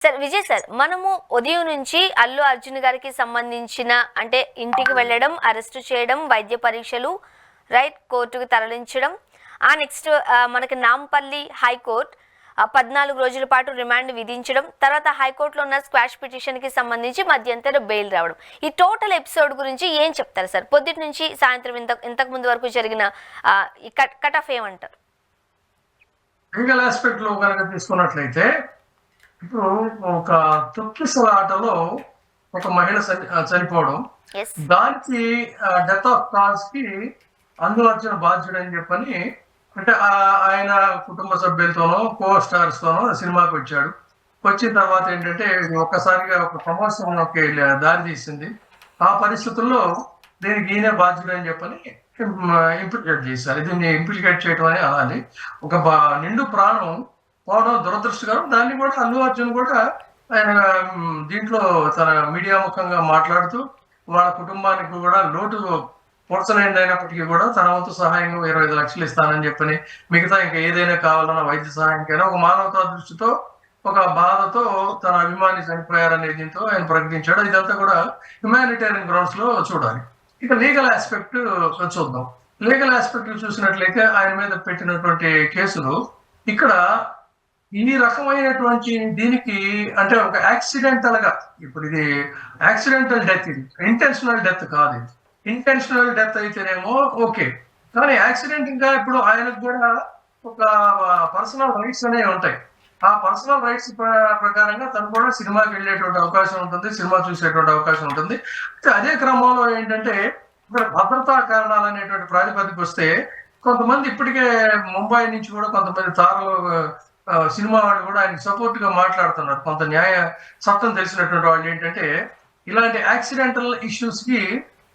Sir Vijay sir, మనము ఉదయం నుంచి అల్లు అర్జున్ గారికి సంబంధించిన అంటే ఇంటికి వెళ్ళడం, అరెస్ట్ చేయడం, వైద్య పరీక్షలు, రైట్, కోర్టుకు తరలించడం, ఆ నెక్స్ట్ మనకి నాంపల్లి హైకోర్టు 14 రోజుల పాటు రిమాండ్ విధించడం, తర్వాత హైకోర్టులో ఉన్న స్క్వాష్ పిటిషన్కి సంబంధించి మధ్యంతర బెయిల్ రావడం. ఈ టోటల్ ఎపిసోడ్ గురించి ఏం చెప్తారు సార్? పొద్దుటి నుంచి సాయంత్రం ఇంతకు ముందు వరకు జరిగిన ఈ కట్ ఆఫ్ ఏమంటారు? లీగల్ ఆస్పెక్ట్ లో కనుక తీసుకున్నట్లయితే ఇప్పుడు ఒక తొక్కిసలాటలో ఒక మహిళ చనిపోవడం, Yes. దానికి డెత్ ఆఫ్ కాజ్ కి అల్లు అర్జున్ బాధ్యుడు అని చెప్పని అంటే ఆయన కుటుంబ సభ్యులతోనో కో స్టార్స్ తోనో సినిమాకి వచ్చాడు. వచ్చిన తర్వాత ఏంటంటే ఒక్కసారిగా ఒక ప్రమోషన్ దారి తీసింది. ఆ పరిస్థితుల్లో దీనికి ఈయన బాధ్యుడు అని చెప్పని ఇంప్లికేట్ చేశారు. దీన్ని ఇంప్లికేట్ చేయడం అని అనాలి. ఒక నిండు ప్రాణం పోవడం దురదృష్టకరం. దాన్ని కూడా అల్లు అర్జున్ కూడా ఆయన దీంట్లో తన మీడియా ముఖంగా మాట్లాడుతూ వాళ్ళ కుటుంబానికి కూడా లోటు అయినప్పటికీ కూడా తన వంతు సహాయంగా 25 లక్షలు ఇస్తానని చెప్పని, మిగతా ఇంకా ఏదైనా కావాలన్నా వైద్య సహాయంకైనా ఒక మానవతా దృష్టితో ఒక బాధతో తన అభిమాని చనిపోయారనే దీంతో ఆయన ప్రకటించాడు. ఇదంతా కూడా హ్యుమానిటేరియన్ గ్రౌండ్స్ లో చూడాలి. ఇక లీగల్ ఆస్పెక్ట్ చూద్దాం. లీగల్ ఆస్పెక్ట్ చూసినట్లయితే ఆయన మీద పెట్టినటువంటి కేసులు ఇక్కడ ఈ రకమైనటువంటి దీనికి అంటే ఒక యాక్సిడెంటల్ గా, ఇప్పుడు ఇది యాక్సిడెంటల్ డెత్, ఇది ఇంటెన్షనల్ డెత్ కాదు. ఇది ఇంటెన్షనల్ డెత్ అయితేనేమో ఓకే, కానీ యాక్సిడెంట్ గా ఇప్పుడు ఆయనకు కూడా ఒక పర్సనల్ రైట్స్ అనేవి ఉంటాయి. ఆ పర్సనల్ రైట్స్ ప్రకారంగా తను కూడా సినిమాకి వెళ్ళేటువంటి అవకాశం ఉంటుంది, సినిమా చూసేటువంటి అవకాశం ఉంటుంది. అదే క్రమంలో ఏంటంటే ఇక్కడ భద్రతా కారణాలు అనేటువంటి ప్రాతిపదిక వస్తే కొంతమంది ఇప్పటికే ముంబై నుంచి కూడా కొంతమంది తారలు సినిమా వాళ్ళు కూడా ఆయనకి సపోర్ట్ గా మాట్లాడుతున్నారు. కొంత న్యాయ చట్టం తెలిసినటువంటి వాళ్ళు ఏంటంటే ఇలాంటి యాక్సిడెంటల్ ఇష్యూస్ కి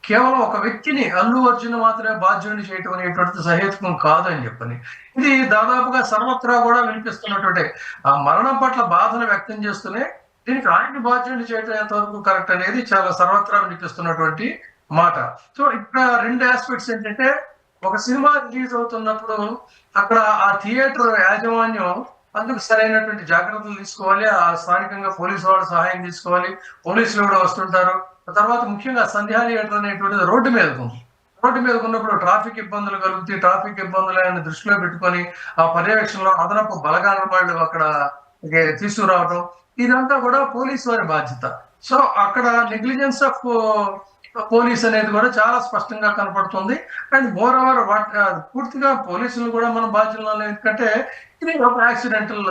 కేవలం ఒక వ్యక్తిని అల్లు అర్జున్ మాత్రమే బాధ్యుడిని చేయటం అనేటువంటిది సహేతుకం కాదు అని చెప్పని, ఇది దాదాపుగా సర్వత్రా కూడా వినిపిస్తున్నటువంటి ఆ మరణం పట్ల బాధను వ్యక్తం చేస్తూనే దీనికి ఆయన్ని బాధ్యుడిని చేయటం ఎంతవరకు కరెక్ట్ అనేది చాలా సర్వత్రా వినిపిస్తున్నటువంటి మాట. సో ఇక్కడ 2 ఆస్పెక్ట్స్ ఏంటంటే, ఒక సినిమా రిలీజ్ అవుతున్నప్పుడు అక్కడ ఆ థియేటర్ యాజమాన్యం అందుకు సరైనటువంటి జాగ్రత్తలు తీసుకోవాలి. ఆ స్థానికంగా పోలీసు వాళ్ళు సహాయం తీసుకోవాలి. పోలీసులు కూడా వస్తుంటారు. తర్వాత ముఖ్యంగా సంధ్యా థియేటర్ అనేటువంటిది రోడ్డు మీదకు ఉంది. రోడ్డు మీదకు ఉన్నప్పుడు ట్రాఫిక్ ఇబ్బందులు కలుగుతాయి. ట్రాఫిక్ ఇబ్బందులను దృష్టిలో పెట్టుకొని ఆ పర్యవేక్షణలో అదనపు బలగాల వాళ్ళు అక్కడ తీసుకురావడం, ఇదంతా కూడా పోలీసు వారి బాధ్యత. సో అక్కడ నెగ్లిజెన్స్ ఆఫ్ పోలీస్ అనేది కూడా చాలా స్పష్టంగా కనపడుతుంది. అండ్ మోర్ ఓవర్ పూర్తిగా పోలీసులు కూడా మనం బాధ్యులు, ఎందుకంటే ఇది ఒక యాక్సిడెంటల్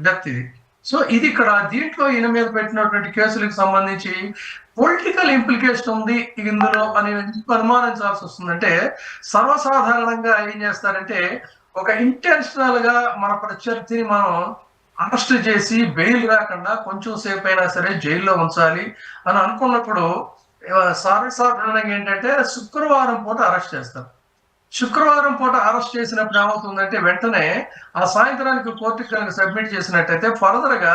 డెత్ ఇది. సో ఇది ఇక్కడ దీంట్లో ఈయన మీద పెట్టినటువంటి కేసులకు సంబంధించి పొలిటికల్ ఇంప్లికేషన్ ఉంది ఇందులో అని అనుమానించాల్సి వస్తుందంటే, సర్వసాధారణంగా ఏం చేస్తారంటే ఒక ఇంటెన్షనల్ గా మన ప్రత్యర్థిని మనం అరెస్ట్ చేసి బెయిల్ రాకుండా కొంచెం సేపు అయినా సరే జైల్లో ఉంచాలి అని అనుకున్నప్పుడు సర్వసాధారణంగా ఏంటంటే శుక్రవారం పూట అరెస్ట్ చేస్తారు. శుక్రవారం పూట అరెస్ట్ చేసినప్పుడు ఏమవుతుందంటే వెంటనే ఆ సాయంత్రానికి కోర్టుకి కనుక సబ్మిట్ చేసినట్టయితే ఫర్దర్ గా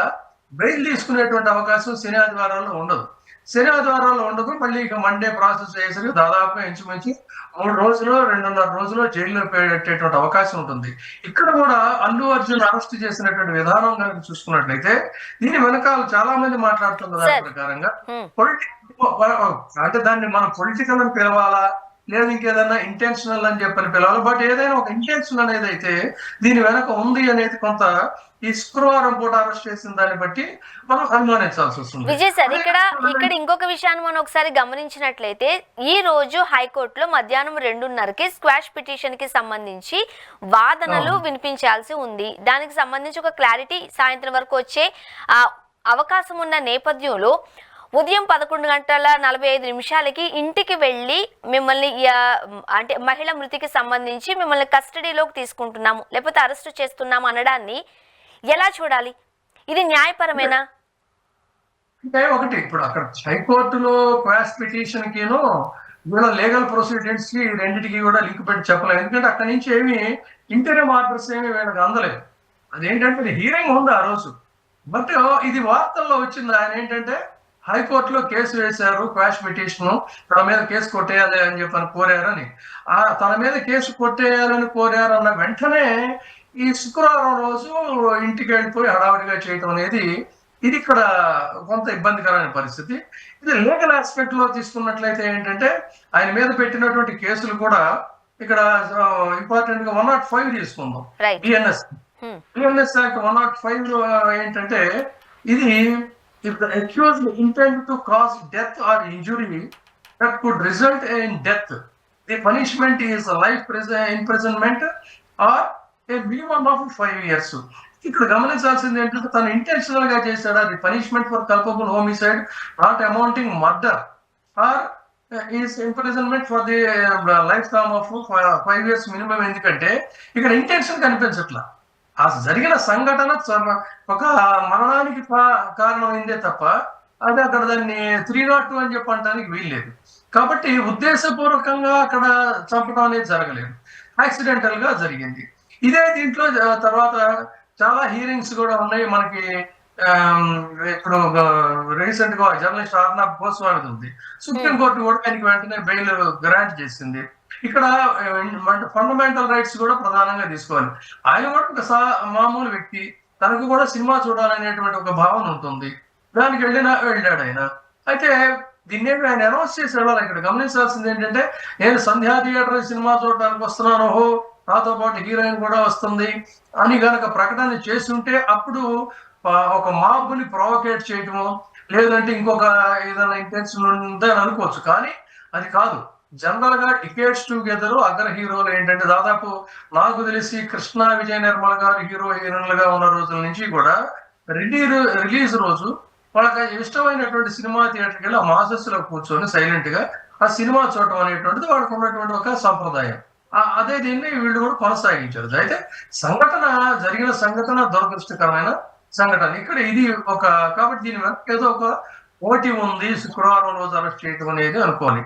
బెయిల్ తీసుకునేటువంటి అవకాశం శని ఆదివారాల్లో ఉండదు. శని ఆదివారాల్లో ఉండదు. మళ్ళీ ఇక మండే ప్రాసెస్ చేసరికి దాదాపుగా ఇంచుమించి 3 రోజులు 2.5 రోజులు జైల్లో పెట్టేటువంటి అవకాశం ఉంటుంది. ఇక్కడ కూడా అల్లు అర్జున్ అరెస్ట్ చేసినటువంటి విధానం కనుక చూసుకున్నట్లయితే దీని వెనకాల చాలా మంది మాట్లాడుతున్న దాని ప్రకారంగా అంటే దాన్ని మనం పొలిటికల్ అని పిలవాలా లేదు ఇంకేదన్నా ఇంటెన్షనల్ అని చెప్పని పిలవాలి. బట్ ఏదైనా ఒక ఇంటెన్షన్ అనేది అయితే దీని వెనక ఉంది అనేది కొంత ఈ శుక్రవారం పూట అరెస్ట్ చేసిన దాన్ని బట్టి మనం అనుమానించాల్సి వస్తుంది. విజయ్ సార్, ఇక్కడ ఇంకొక విషయాన్ని మనం ఒకసారి గమనించినట్లయితే ఈ రోజు హైకోర్టులో మధ్యాహ్నం 2:30కి స్క్వాష్ పిటిషన్ కి సంబంధించి వాదనలు వినిపించాల్సి ఉంది. దానికి సంబంధించి ఒక క్లారిటీ సాయంత్రం వరకు వచ్చే అవకాశం ఉన్న నేపథ్యంలో ఉదయం 11:45 ఇంటికి వెళ్ళి మిమ్మల్ని అంటే మహిళ మృతికి సంబంధించి మిమ్మల్ని కస్టడీలోకి తీసుకుంటున్నాము లేకపోతే అరెస్టు చేస్తున్నాము అనడాన్ని ఎలా చూడాలి? ఇది న్యాయపరమేనా? అంటే ఒకటి, ఇప్పుడు అక్కడ హైకోర్టులో క్వాష్ పిటిషన్ కిను వీళ్ళ లీగల్ ప్రొసీడింగ్స్ కి రెండింటికి కూడా లింక్ పెట్టి చెప్పలేదు. ఎందుకంటే అక్కడి నుంచి ఏమి ఇంటీరియం ఆర్డర్స్ ఏమి వీళ్ళకి అందలేదు. అదేంటంటే హీరింగ్ ఉంది ఆ రోజు. బట్ ఇది వార్తల్లో వచ్చింది. ఆయన ఏంటంటే హైకోర్టులో కేసు వేశారు, క్వాష్ పిటిషన్, తన మీద కేసు కొట్టేయాలి అని చెప్పని కోరారని. తన మీద కేసు కొట్టేయాలని కోరారన్న వెంటనే ఈ శుక్రవారం రోజు ఇంటికి వెళ్ళిపోయి హడావిడిగా చేయటం అనేది ఇది ఇక్కడ కొంత ఇబ్బందికరమైన పరిస్థితి. ఇది లీగల్ ఆస్పెక్ట్ లో తీసుకున్నట్లయితే ఏంటంటే ఆయన మీద పెట్టినటువంటి కేసులు కూడా ఇక్కడ ఇంపార్టెంట్ గా 105 తీసుకుందాం. రైట్. బిఎన్ఎస్ యాక్ట్ 105 ఏంటంటే ఇది if the accused intent to cause death or injury that could result in death, the punishment is life imprisonment or a minimum of 5 years. ఇక్కడ గమనించాల్సింది ఏంటంటే తను ఇంటెన్షనల్ గా చేశాడు, అది punishment for culpable homicide not amounting murder or is imprisonment for the life term of 5 years minimum. ఎందుకంటే ఇక్కడ intention కనిపించట్లా, ఆ జరిగిన సంఘటన ఒక మరణానికి కారణమైందే తప్ప అది అక్కడ దాన్ని 302 అని చెప్పడానికి వీల్లేదు. కాబట్టి ఉద్దేశపూర్వకంగా అక్కడ చంపడం అనేది జరగలేదు, యాక్సిడెంటల్ గా జరిగింది. ఇదే దీంట్లో తర్వాత చాలా హీరింగ్స్ కూడా ఉన్నాయి మనకి. ఇప్పుడు రీసెంట్ గా జర్నలిస్ట్ అర్నాబ్ గోస్వామిది ఉంది. సుప్రీంకోర్టు కూడా ఆయనకి వెంటనే బెయిల్ గ్రాంట్ చేసింది. ఇక్కడ ఫండమెంటల్ రైట్స్ కూడా ప్రధానంగా తీసుకోవాలి. ఆయన కూడా ఒక మామూలు వ్యక్తి, తనకు కూడా సినిమా చూడాలనేటువంటి ఒక భావన ఉంటుంది, దానికి వెళ్ళాడు ఆయన. అయితే దీన్ని ఆయన అనౌన్స్ చేసి వెళ్ళాలి. ఇక్కడ గమనించాల్సింది ఏంటంటే నేను సంధ్యా థియేటర్ సినిమా చూడడానికి వస్తున్నాను, ఓహో నాతో పాటు హీరోయిన్ కూడా వస్తుంది అని గనక ప్రకటన చేస్తుంటే అప్పుడు ఒక మాబ్ని ప్రొవోకేట్ చేయటము, లేదంటే ఇంకొక ఏదైనా ఇంటెన్షన్ ఉందని అనుకోవచ్చు. కానీ అది కాదు. జనరల్ గా టికెట్స్ టుగెదర్ అగ్ర హీరోలు ఏంటంటే దాదాపు నాకు తెలిసి కృష్ణ, విజయ నిర్మల్ గారు హీరోయిన్లుగా ఉన్న రోజుల నుంచి కూడా రిలీజ్ రోజు వాళ్ళకి ఇష్టమైనటువంటి సినిమా థియేటర్కి వెళ్ళి ఆ మాసెస్ లో కూర్చొని సైలెంట్ గా ఆ సినిమా చూడటం అనేటువంటిది వాళ్ళకు ఉన్నటువంటి ఒక సంప్రదాయం. అదే దీన్ని వీళ్ళు కూడా కొనసాగించారు. అయితే జరిగిన సంఘటన దురదృష్టకరమైన సంఘటన. ఇక్కడ ఇది కాబట్టి దీని వెనక ఏదో ఒక పోటీ ఉంది, శుక్రవారం రోజు అరెస్ట్ చేయడం అనేది అనుకోవాలి.